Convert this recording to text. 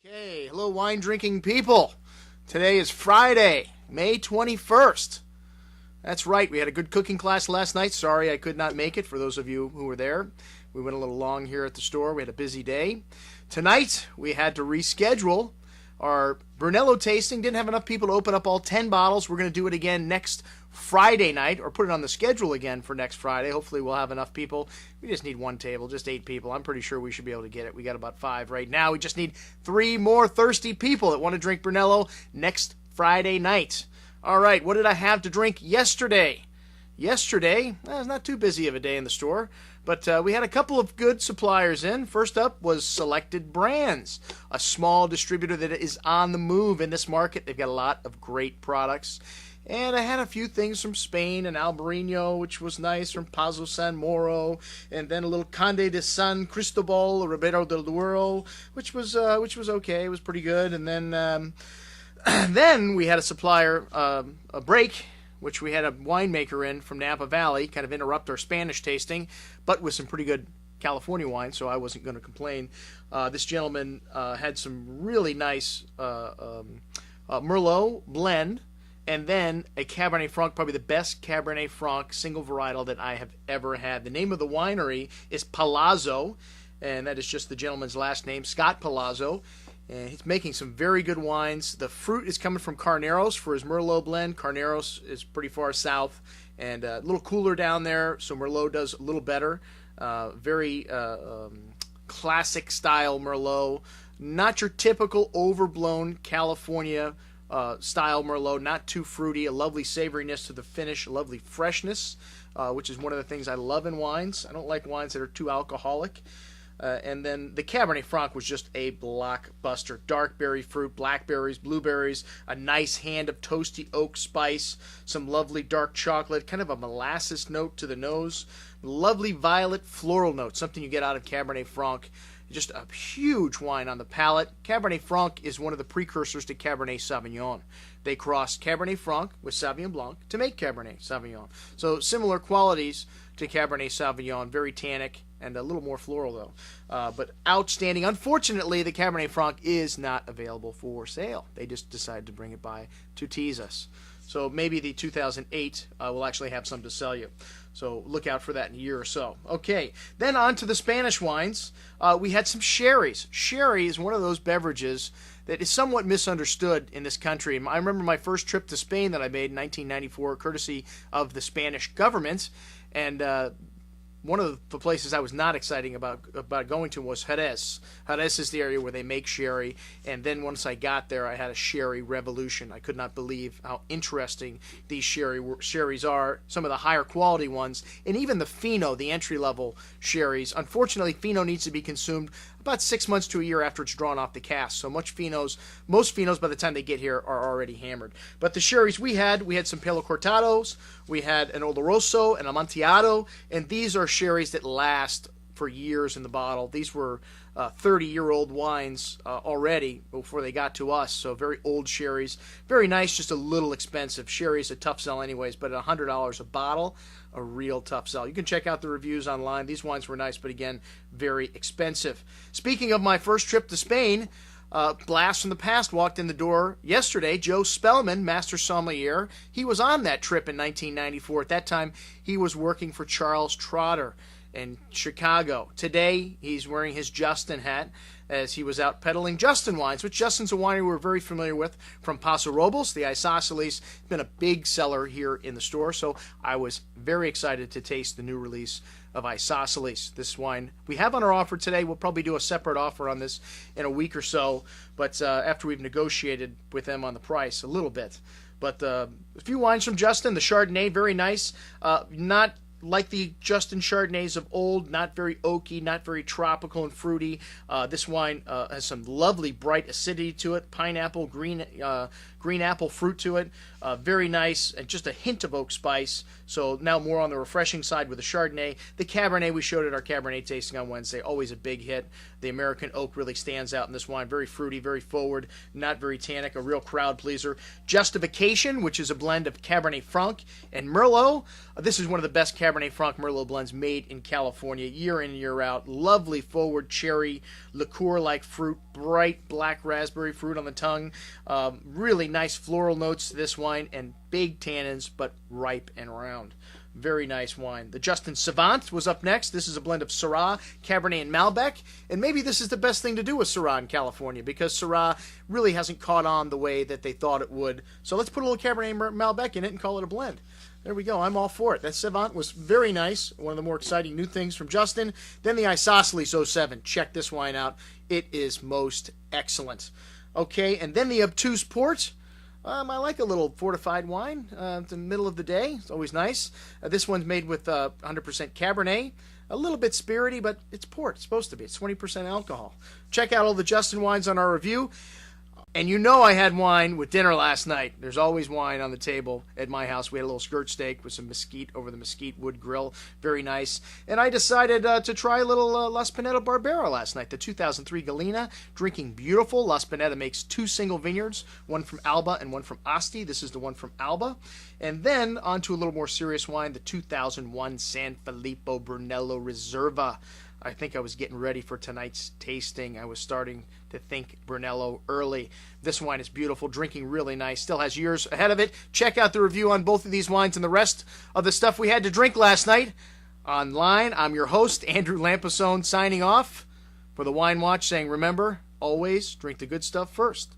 Okay, hello wine drinking people. Today is Friday, May 21st. That's right, we had a good cooking class last night. Sorry I could not make it for those of you who were there. We went a little long here at the store. We had a busy day. Tonight, we had to reschedule our Brunello tasting. Didn't have enough people to open up all 10 bottles. We're going to do it again next Friday night, or put it on the schedule again for next Friday. Hopefully we'll have enough people. We just need one table, just 8 people. I'm pretty sure we should be able to get it. We got about 5 right now. We just need 3 more thirsty people that want to drink Brunello next Friday night. All right, what did I have to drink yesterday? Yesterday, it was not too busy of a day in the store, but we had a couple of good suppliers in. First up was Selected Brands, a small distributor that is on the move in this market. They've got a lot of great products. And I had a few things from Spain, and Albarino, which was nice, from Pazo San Mauro, and then a little Conde de San Cristobal, Ribeiro del Duero, which was okay. It was pretty good. And then then we had a supplier, a break, which we had a winemaker in from Napa Valley, kind of interrupt our Spanish tasting, but with some pretty good California wine, so I wasn't going to complain. This gentleman had some really nice Merlot blend, and then a Cabernet Franc, probably the best Cabernet Franc single varietal that I have ever had. The name of the winery is Palazzo, and that is just the gentleman's last name, Scott Palazzo. And he's making some very good wines. The fruit is coming from Carneros for his Merlot blend. Carneros is pretty far south and a little cooler down there, so Merlot does a little better. Very classic style Merlot. Not your typical overblown California style Merlot. Not too fruity. A lovely savoriness to the finish. A lovely freshness, which is one of the things I love in wines. I don't like wines that are too alcoholic. And then the Cabernet Franc was just a blockbuster. Dark berry fruit, blackberries, blueberries, a nice hand of toasty oak spice, some lovely dark chocolate, kind of a molasses note to the nose, lovely violet floral note, something you get out of Cabernet Franc. Just a huge wine on the palate. Cabernet Franc is one of the precursors to Cabernet Sauvignon. They crossed Cabernet Franc with Sauvignon Blanc to make Cabernet Sauvignon. So similar qualities to Cabernet Sauvignon, very tannic and a little more floral though. But outstanding. Unfortunately, the Cabernet Franc is not available for sale. They just decided to bring it by to tease us. So maybe the 2008 will actually have some to sell you. So look out for that in a year or so. Okay, then on to the Spanish wines. We had some sherries. Sherry is one of those beverages that is somewhat misunderstood in this country. I remember my first trip to Spain that I made in 1994, courtesy of the Spanish government, and one of the places I was not excited about going to was Jerez. Jerez is the area where they make sherry, and then once I got there, I had a sherry revolution. I could not believe how interesting these sherries are, some of the higher quality ones, and even the Fino, the entry-level sherries. Unfortunately, Fino needs to be consumed about 6 months to a year after it's drawn off the cask. So most Finos, by the time they get here, are already hammered. But the sherries we had some Palo Cortados, we had an Oloroso, and Amontillado, and these are sherries that last for years in the bottle. These were 30-year-old wines already before they got to us, so very old sherries. Very nice, just a little expensive. Sherry is a tough sell anyways, but at $100 a bottle, a real tough sell. You can check out the reviews online. These wines were nice, but again, very expensive. Speaking of my first trip to Spain, blast from the past walked in the door yesterday. Joe Spellman, master sommelier, he was on that trip in 1994. At that time, he was working for Charles Trotter in Chicago. Today, he's wearing his Justin hat as he was out peddling Justin wines, which Justin's a winery we're very familiar with from Paso Robles. The isosceles has been a big seller here in the store, so I was very excited to taste the new release of isosceles. This wine we have on our offer today. We'll probably do a separate offer on this in a week or so, but after we've negotiated with them on the price a little bit. But a few wines from Justin. The Chardonnay, very nice. Not like the Justin Chardonnays of old, not very oaky, not very tropical and fruity. This wine has some lovely bright acidity to it, pineapple, green apple fruit to it. Very nice, and just a hint of oak spice. So now more on the refreshing side with the Chardonnay. The Cabernet we showed at our Cabernet tasting on Wednesday, always a big hit. The American oak really stands out in this wine. Very fruity, very forward, not very tannic, a real crowd pleaser. Justification, which is a blend of Cabernet Franc and Merlot. This is one of the best Cabernet Franc Merlot blends made in California, year in, year out. Lovely forward cherry, liqueur-like fruit, bright black raspberry fruit on the tongue. Really nice floral notes to this wine, and big tannins, but ripe and round. Very nice wine. The Justin Savant was up next. This is a blend of Syrah, Cabernet, and Malbec. And maybe this is the best thing to do with Syrah in California, because Syrah really hasn't caught on the way that they thought it would. So let's put a little Cabernet and Malbec in it and call it a blend. There we go. I'm all for it. That Savant was very nice. One of the more exciting new things from Justin. Then the Isosceles 07. Check this wine out. It is most excellent. Okay, and then the Obtuse Port. I like a little fortified wine in the middle of the day. It's always nice. This one's made with 100% Cabernet. A little bit spirity, but it's port. It's supposed to be. It's 20% alcohol. Check out all the Justin wines on our review. And you know I had wine with dinner last night. There's always wine on the table at my house. We had a little skirt steak with some mesquite over the mesquite wood grill. Very nice. And I decided to try a little La Spinetta Barbera last night, the 2003 Gallina. Drinking beautiful. La Spinetta makes 2 single vineyards, one from Alba and one from Asti. This is the one from Alba. And then on to a little more serious wine, the 2001 San Filippo Brunello Reserva. I think I was getting ready for tonight's tasting. I was starting to think Brunello early. This wine is beautiful, drinking really nice, still has years ahead of it. Check out the review on both of these wines and the rest of the stuff we had to drink last night online. I'm your host, Andrew Lampasone, signing off for the Wine Watch, saying remember, always drink the good stuff first.